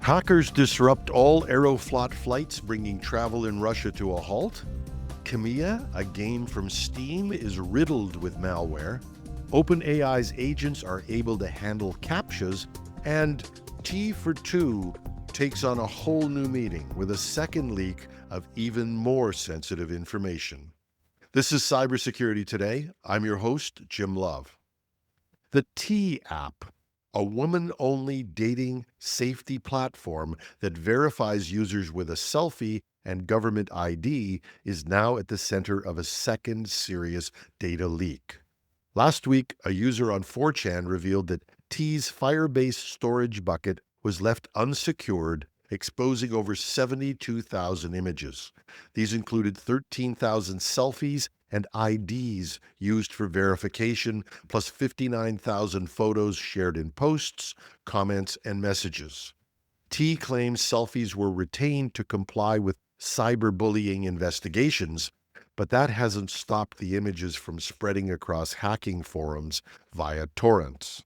Hackers disrupt all Aeroflot flights, bringing travel in Russia to a halt. Camia, a game from Steam, is riddled with malware. OpenAI's agents are able to handle CAPTCHAs, and T for 2 takes on a whole new meaning with a second leak of even more sensitive information. This is Cybersecurity Today. I'm your host, Jim Love. The T app, a woman-only dating safety platform that verifies users with a selfie and government ID, is now at the center of a second serious data leak. Last week, a user on 4chan revealed that T's Firebase storage bucket was left unsecured, exposing over 72,000 images. These included 13,000 selfies and IDs used for verification, plus 59,000 photos shared in posts, comments, and messages. T claims selfies were retained to comply with cyberbullying investigations, but that hasn't stopped the images from spreading across hacking forums via torrents.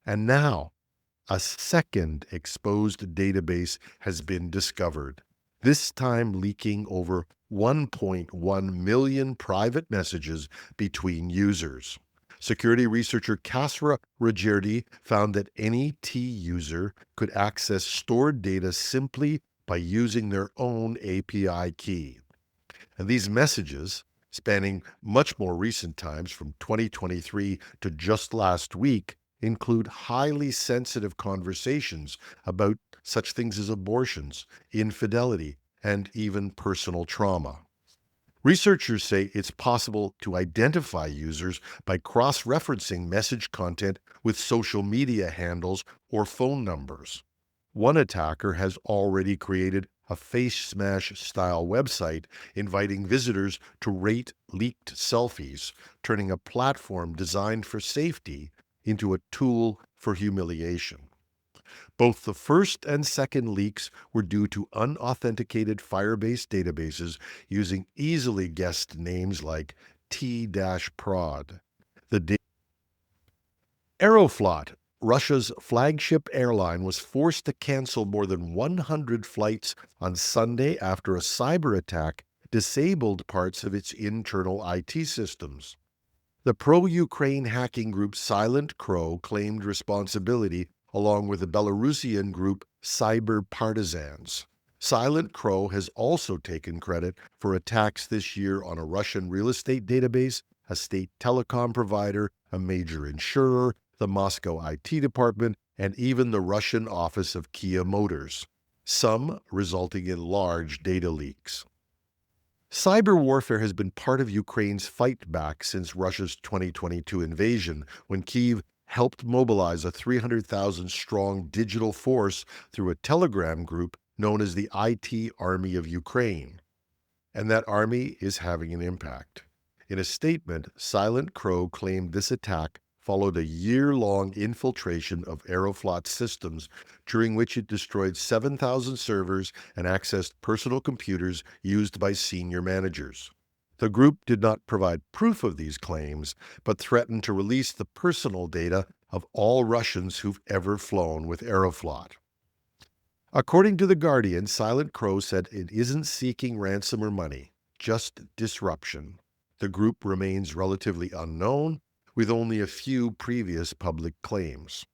And now, a second exposed database has been discovered, this time leaking over 1.1 million private messages between users. Security researcher Kasra Rajerdi found that any T user could access stored data simply by using their own API key. And these messages, spanning much more recent times from 2023 to just last week, include highly sensitive conversations about such things as abortions, infidelity, and even personal trauma. Researchers say it's possible to identify users by cross-referencing message content with social media handles or phone numbers. One attacker has already created a face smash-style website inviting visitors to rate leaked selfies, turning a platform designed for safety into a tool for humiliation. Both the first and second leaks were due to unauthenticated Firebase databases using easily guessed names like T-prod. Aeroflot, Russia's flagship airline, was forced to cancel more than 100 flights on Sunday after a cyber attack disabled parts of its internal IT systems. The pro-Ukraine hacking group Silent Crow claimed responsibility along with the Belarusian group Cyber Partisans. Silent Crow has also taken credit for attacks this year on a Russian real estate database, a state telecom provider, a major insurer, the Moscow IT department, and even the Russian office of Kia Motors, some resulting in large data leaks. Cyber warfare has been part of Ukraine's fight back since Russia's 2022 invasion, when Kyiv helped mobilize a 300,000-strong digital force through a Telegram group known as the IT Army of Ukraine. And that army is having an impact. In a statement, Silent Crow claimed this attack followed a year-long infiltration of Aeroflot systems, during which it destroyed 7,000 servers and accessed personal computers used by senior managers. The group did not provide proof of these claims, but threatened to release the personal data of all Russians who've ever flown with Aeroflot. According to The Guardian, Silent Crow said it isn't seeking ransom or money, just disruption. The group remains relatively unknown, with only a few previous public claims.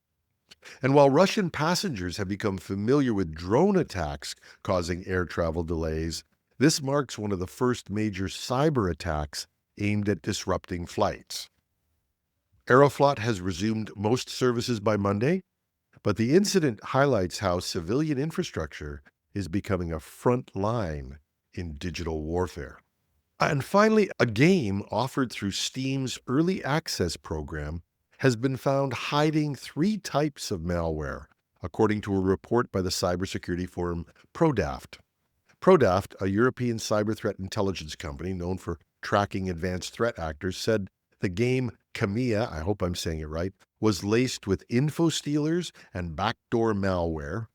And while Russian passengers have become familiar with drone attacks causing air travel delays, this marks one of the first major cyber attacks aimed at disrupting flights. Aeroflot has resumed most services by Monday, but the incident highlights how civilian infrastructure is becoming a front line in digital warfare. And finally, a game offered through Steam's early access program has been found hiding 3 types of malware, according to a report by the cybersecurity firm Prodaft. Prodaft, a European cyber threat intelligence company known for tracking advanced threat actors, said the game Camia, I hope I'm saying it right, was laced with info stealers and backdoor malware.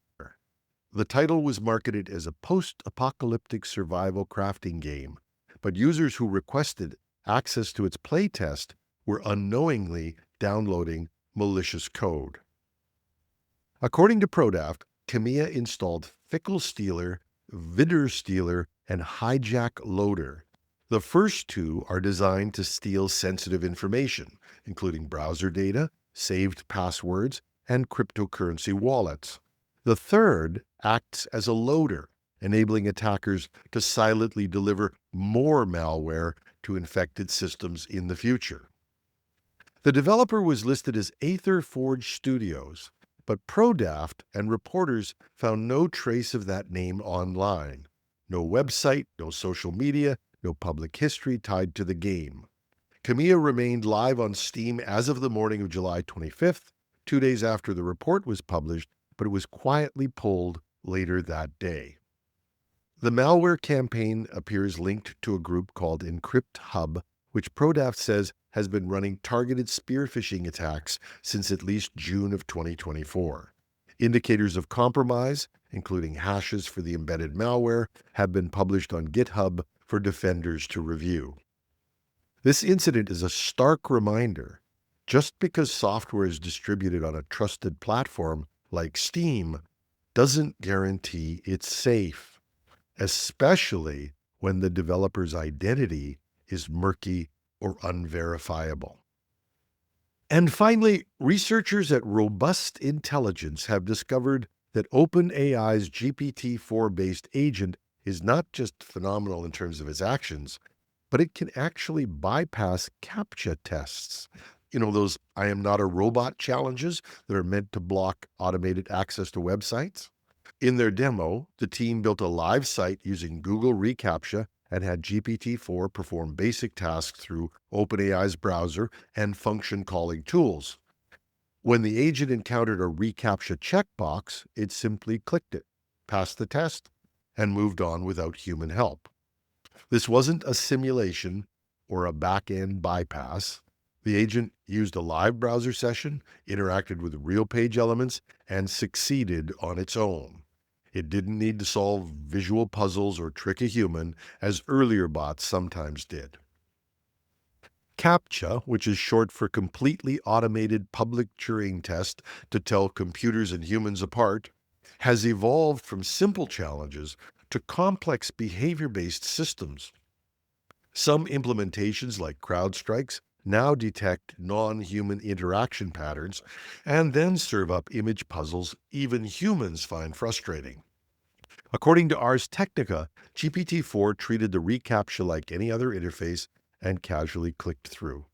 The title was marketed as a post-apocalyptic survival crafting game, but users who requested access to its playtest were unknowingly downloading malicious code. According to Prodaft, Camia installed Fickle Stealer, Vidder Stealer, and Hijack Loader. The first two are designed to steal sensitive information, including browser data, saved passwords, and cryptocurrency wallets. The third acts as a loader, enabling attackers to silently deliver more malware to infected systems in the future. The developer was listed as Aetherforge Studios, but ProDaft and reporters found no trace of that name online. No website, no social media, no public history tied to the game. Camia remained live on Steam as of the morning of July 25th, 2 days after the report was published, but it was quietly pulled later that day. The malware campaign appears linked to a group called Encrypt Hub, which ProDaft says has been running targeted spear phishing attacks since at least June of 2024. Indicators of compromise, including hashes for the embedded malware, have been published on GitHub for defenders to review. This incident is a stark reminder. Just because software is distributed on a trusted platform like Steam doesn't guarantee it's safe, especially when the developer's identity is murky or unverifiable. And finally, researchers at Robust Intelligence have discovered that OpenAI's GPT-4-based agent is not just phenomenal in terms of its actions, but it can actually bypass CAPTCHA tests. You know, those I am not a robot challenges that are meant to block automated access to websites? In their demo, the team built a live site using Google reCAPTCHA and had GPT-4 perform basic tasks through OpenAI's browser and function calling tools. When the agent encountered a reCAPTCHA checkbox, it simply clicked it, passed the test, and moved on without human help. This wasn't a simulation or a back-end bypass. The agent used a live browser session, interacted with real page elements, and succeeded on its own. It didn't need to solve visual puzzles or trick a human, as earlier bots sometimes did. CAPTCHA, which is short for Completely Automated Public Turing Test to tell computers and humans apart, has evolved from simple challenges to complex behavior-based systems. Some implementations, like CrowdStrike's, now detect non-human interaction patterns and then serve up image puzzles even humans find frustrating. According to Ars Technica, GPT-4 treated the reCAPTCHA like any other interface and casually clicked through.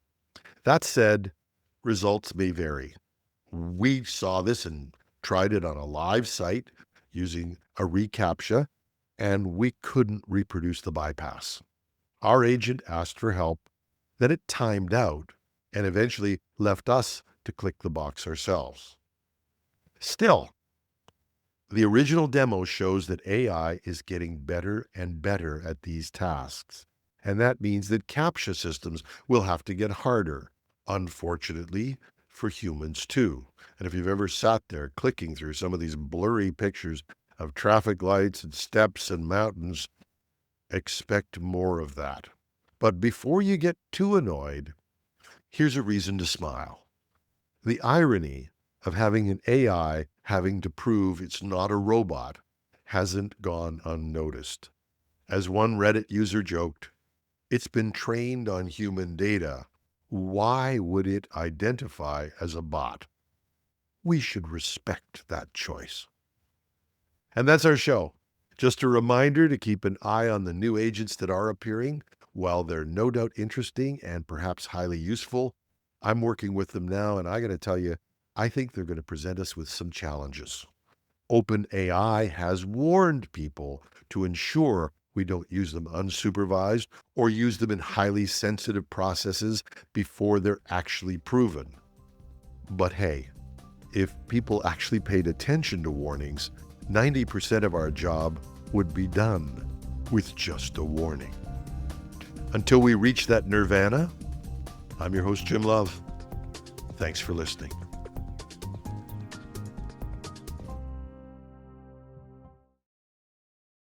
That said, results may vary. We saw this and tried it on a live site using a reCAPTCHA, and we couldn't reproduce the bypass. Our agent asked for help, then it timed out and eventually left us to click the box ourselves. Still, the original demo shows that AI is getting better and better at these tasks, and that means that CAPTCHA systems will have to get harder, unfortunately, for humans too. And if you've ever sat there clicking through some of these blurry pictures of traffic lights and steps and mountains, expect more of that. But before you get too annoyed, here's a reason to smile. The irony of having an AI having to prove it's not a robot hasn't gone unnoticed. As one Reddit user joked, it's been trained on human data. Why would it identify as a bot? We should respect that choice. And that's our show. Just a reminder to keep an eye on the new agents that are appearing. While they're no doubt interesting and perhaps highly useful, I'm working with them now, and I got to tell you, I think they're going to present us with some challenges. OpenAI has warned people to ensure we don't use them unsupervised or use them in highly sensitive processes before they're actually proven. But hey, if people actually paid attention to warnings, 90% of our job would be done with just a warning. Until we reach that nirvana, I'm your host, Jim Love. Thanks for listening.